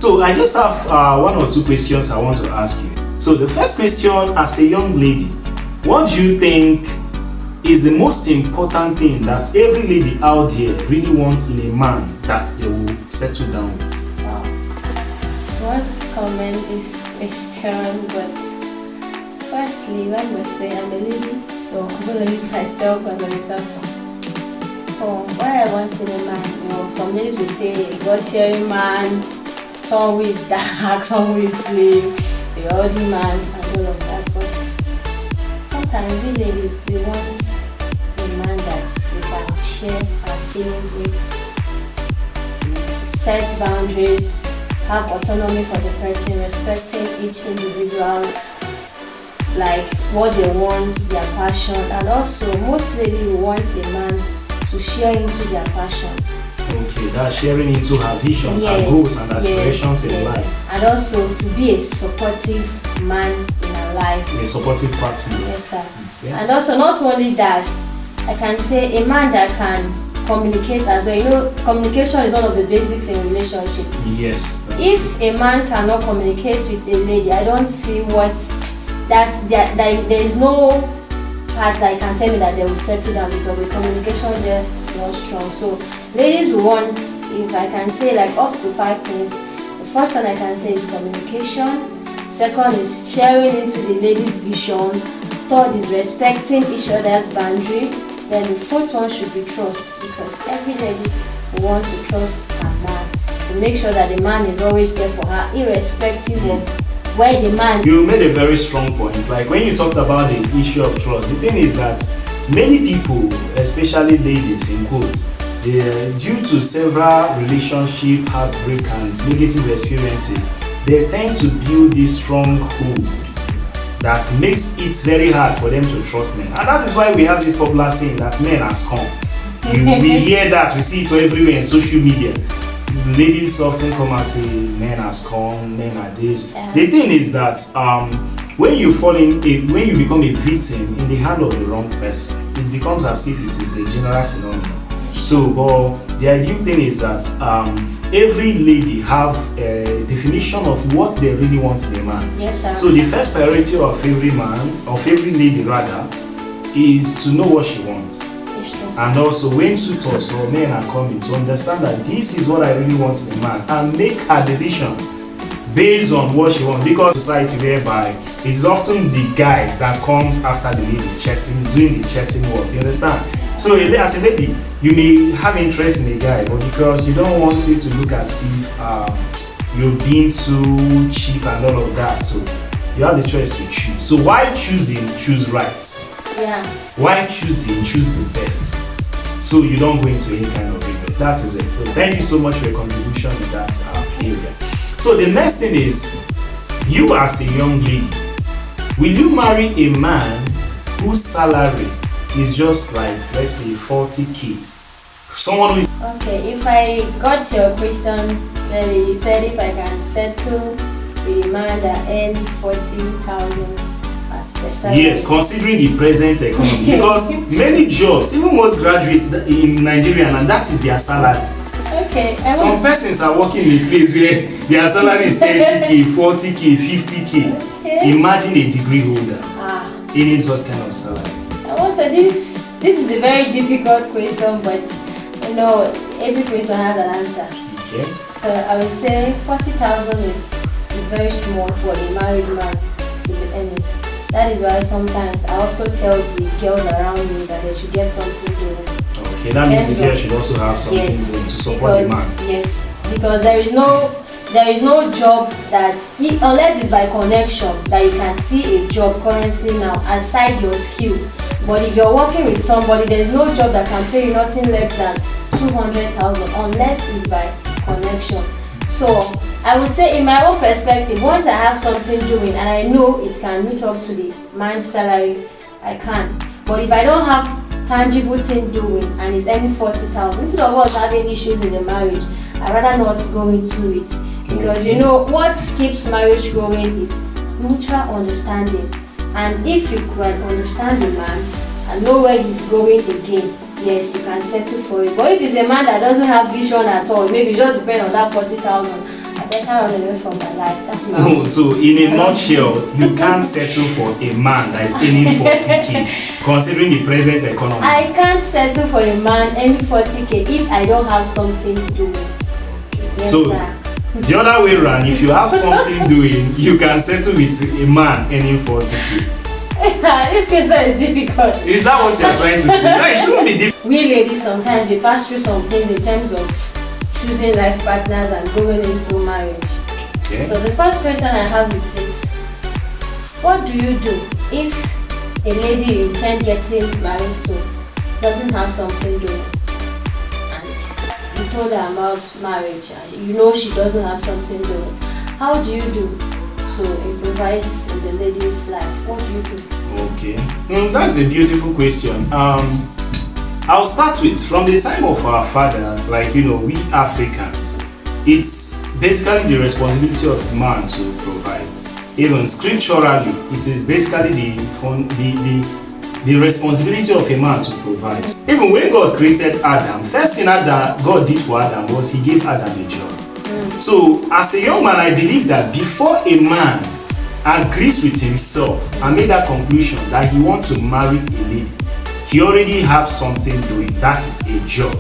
So I just have one or two questions I want to ask you. So the first question, as a young lady, what do you think is the most important thing that every lady out there really wants in a man that they will settle down with? Wow. I want to comment this question, but firstly, let me say I'm a lady, so I'm going to use myself as an example. So, what I want in a man, some ladies will say a God-fearing man, someone who is dark, someone who is slave, a healthy man, and all of that. But sometimes we ladies, we want a man that we can share our feelings with, set boundaries, have autonomy for the person, respecting each individual's like what they want, their passion, and also most ladies will want a man to share into their passion. Okay, that's sharing into her visions, her goals and aspirations in life. And also to be a supportive man in her life. A supportive partner. Yes, sir. Okay. And also not only that, I can say a man that can communicate as well. Communication is one of the basics in relationship. Yes. If a man cannot communicate with a lady, I don't see what there is no part that can tell me that they will settle down, because the communication there is not strong. So ladies will want, if I can say, like up to 5 things. The first one I can say is communication. Second is sharing into the lady's vision. Third is respecting each other's boundary. Then the fourth one should be trust, because every lady will want to trust her man, to make sure that the man is always there for her, irrespective of where the man. You made a very strong point. Like when you talked about the issue of trust, the thing is that many people, especially ladies in quotes, due to several relationship heartbreak and negative experiences, they tend to build this stronghold that makes it very hard for them to trust men. And that is why we have this popular saying that men are scum. We hear that, we see it everywhere in social media. Ladies often come and say men are scum, men are this. The thing is that when you become a victim in the hand of the wrong person, it becomes as if it is a general phenomenon. So, but the ideal thing is that every lady have a definition of what they really want in a man. Yes, sir. So the first priority of every man, of every lady rather, is to know what she wants. And also when suitors or men are coming, to understand that this is what I really want in a man, and make her decision based on what she wants. Because society whereby it is often the guys that comes after the lady doing the chasing work, you understand? So as a lady, you may have interest in a guy, but because you don't want it to look as if you're being too cheap and all of that, so you have the choice to choose. So while choosing, choose right. Yeah. While choosing, choose the best, so you don't go into any kind of regret. That is it. So thank you so much for your contribution in that area. So the next thing is, you as a young lady, will you marry a man whose salary is just like, let's say, 40k? Someone who is... Okay, if I got your question clearly, you said if I can settle with a man that earns 40,000 as per salary. Yes, considering the present economy, because many jobs, even most graduates in Nigeria, and that is their salary. Okay. Some persons are working in a place where their salary is 30k, 40k, 50k. Okay. Imagine a degree holder earning such kind of salary. I want to say this is a very difficult question, but every person has an answer. Okay. So I would say 40,000 is very small for a married man to be earning. That is why sometimes I also tell the girls around me that they should get something doing. Okay, that means the girl should also have something doing to support the man. Yes, because there is no job that, unless it's by connection, that you can see a job currently now aside your skill. But if you're working with somebody, there is no job that can pay you nothing less than 200,000 unless it's by connection. So I would say, in my own perspective, once I have something doing and I know it can meet up to the man's salary, I can. But if I don't have tangible thing doing and it's earning 40,000, instead of us having issues in the marriage, I'd rather not go into it. Because what keeps marriage going is mutual understanding. And if you can understand the man and know where he's going again, yes, you can settle for it. But if it's a man that doesn't have vision at all, maybe just depend on that 40,000, I better run away from my life. That's not. Oh, so in a nutshell, you can't settle for a man that is earning 40k, considering the present economy. I can't settle for a man earning 40k if I don't have something doing. Yes, So, sir. the other way around, if you have something doing, you can settle with a man earning 40k. This question is difficult. Is that what you're trying to say? No, it shouldn't be difficult. We ladies sometimes we pass through some things in terms of choosing life partners and going into marriage. Okay. So the first question I have is this: what do you do if a lady you intend getting married to doesn't have something doing, and you told her about marriage and you know she doesn't have something doing? How do you do to improvise in the lady's life? What do you do? Okay, that's a beautiful question. I'll start with from the time of our fathers, like we Africans, it's basically the responsibility of the man to provide. Even scripturally, it is basically the responsibility of a man to provide. Even when God created Adam, first thing that God did for Adam was He gave Adam a job. So as a young man, I believe that before a man agrees with himself and made that conclusion that he wants to marry a lady, he already have something doing. That is a job.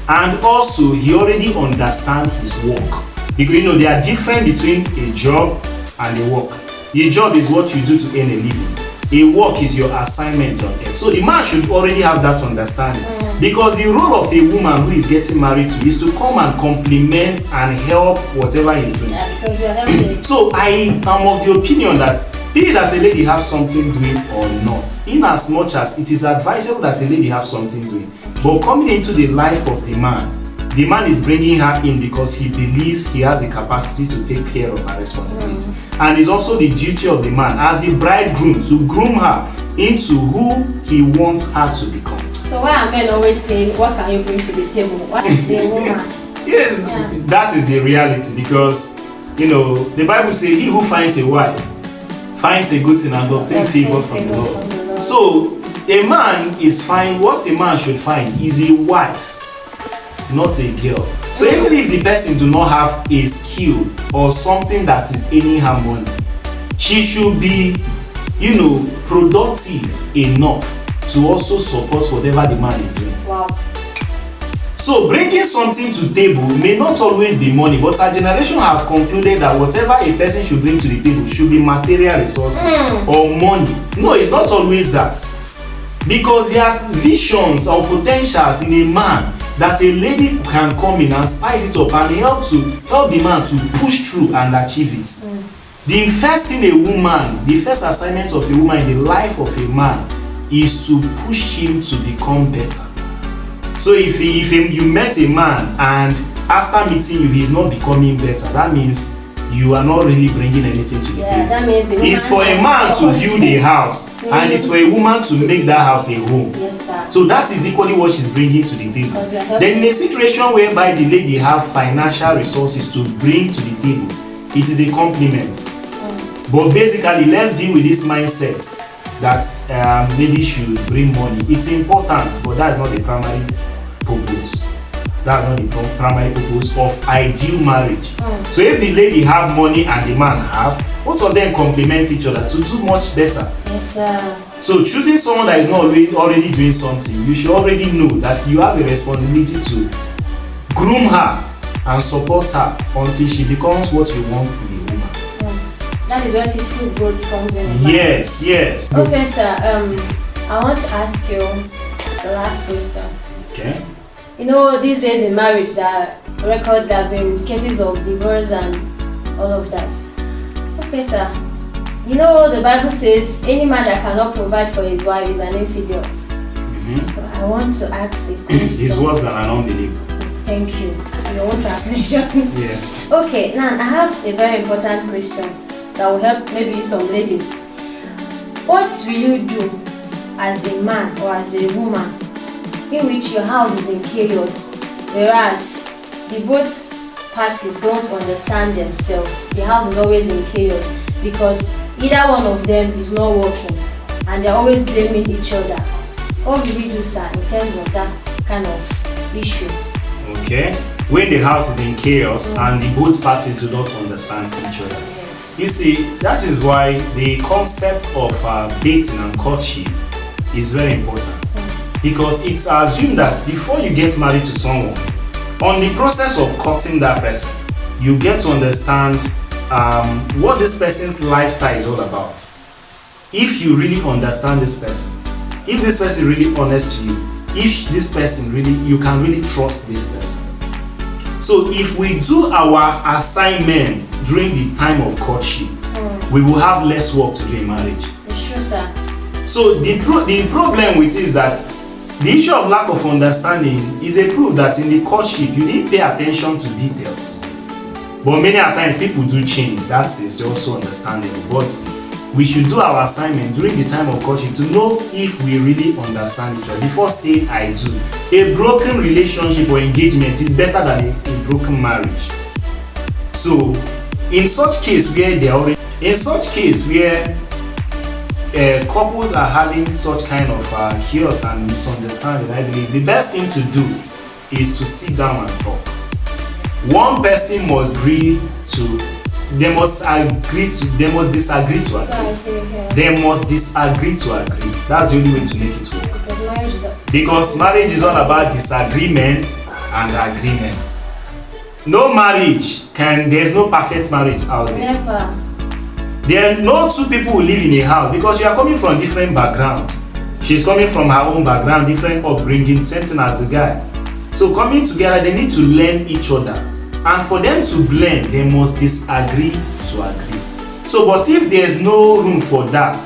And also he already understands his work, because they are different between a job and a work. A job is what you do to earn a living. A work is your assignment on earth. So the man should already have that understanding. Because the role of a woman who is getting married to is to come and complement and help whatever he's doing. Yeah, because you're helping. So I am of the opinion that be it that a lady have something doing or not, in as much as it is advisable that a lady have something doing, but coming into the life of the man is bringing her in because he believes he has the capacity to take care of her responsibility. And it's also the duty of the man as the bridegroom to groom her into who he wants her to become. So why are men always saying, what can you bring to the table? Why is a woman? Yes, that is the reality, because the Bible says he who finds a wife finds a good thing and obtains favor from the Lord. So a man is fine. What a man should find is a wife, not a girl. So even if the person do not have a skill or something that is earning her money, she should be productive enough to also support whatever the man is doing. Wow. So bringing something to table may not always be money, but our generation have concluded that whatever a person should bring to the table should be material resources or money. No, it's not always that, because there are visions or potentials in a man that a lady can come in and spice it up and help the man to push through and achieve it. The first assignment of a woman in the life of a man is to push him to become better. So if you met a man and after meeting you he's not becoming better, that means you are not really bringing anything to the table. That means the it's for a man to build a house and it's for a woman to make that house a home. Yes, sir. So that is equally what she's bringing to the table. Then in a situation whereby the lady have financial resources to bring to the table, it is a compliment. But basically, let's deal with this mindset that lady should bring money. It's important, but that's not the primary purpose. That's not the primary purpose of ideal marriage. So if the lady have money and the man have, both of them complement each other to do much better. Yes, sir. So choosing someone that is not already doing something, you should already know that you have a responsibility to groom her and support her until she becomes what you want in a woman. That is where physical growth comes in. Yes. Okay, sir. I want to ask you the last question. Okay. These days in marriage, there have been cases of divorce and all of that. Okay, sir. The Bible says any man that cannot provide for his wife is an infidel. So I want to ask a question. It's worse than an unbeliever. Thank you. Your own translation. Yes. Okay, now I have a very important question that will help maybe some ladies. What will you do as a man or as a woman in which your house is in chaos, whereas the both parties don't understand themselves? The house is always in chaos because either one of them is not working and they're always blaming each other. What will you do, sir, in terms of that kind of issue? Okay. when the house is in chaos and the both parties do not understand each other. Yes. You see, that is why the concept of dating and courtship is very important, because it's assumed that before you get married to someone, on the process of courting that person, you get to understand what this person's lifestyle is all about. If you really understand this person, if this person really honest to you, if this person really, you can really trust this person. So if we do our assignments during the time of courtship, we will have less work to do in marriage. It's true, sir. So the problem with it is that the issue of lack of understanding is a proof that in the courtship you didn't pay attention to details. But many a times people do change. That is also understandable. But we should do our assignment during the time of courtship to know if we really understand each other before saying I do. A broken relationship or engagement is better than a broken marriage. So in such case where couples are having such kind of chaos and misunderstanding, I believe the best thing to do is to sit down and talk. One person must agree to, they must disagree to agree. They must disagree to agree. That's the only way to make it work. Because marriage is all about disagreement and agreement. No marriage there's no perfect marriage out there. Never. There are no two people who live in a house, because you are coming from different background. She's coming from her own background, different upbringing, same thing as the guy. So coming together, they need to learn each other. And for them to blend, they must disagree to agree. So, but if there's no room for that,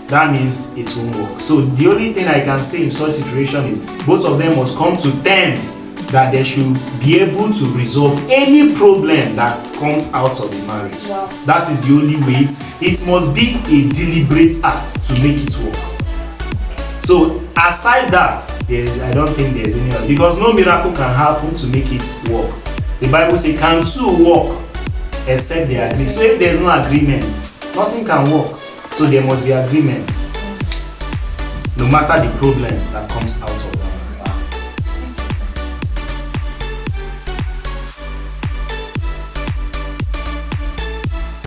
that means it won't work. So the only thing I can say in such situation is both of them must come to terms that they should be able to resolve any problem that comes out of the marriage. Wow. That is the only way. It must be a deliberate act to make it work. So aside that, I don't think there's any other, because no miracle can happen to make it work. The Bible says, can two work except they agree? So if there's no agreement, nothing can work. So there must be agreement, no matter the problem that comes out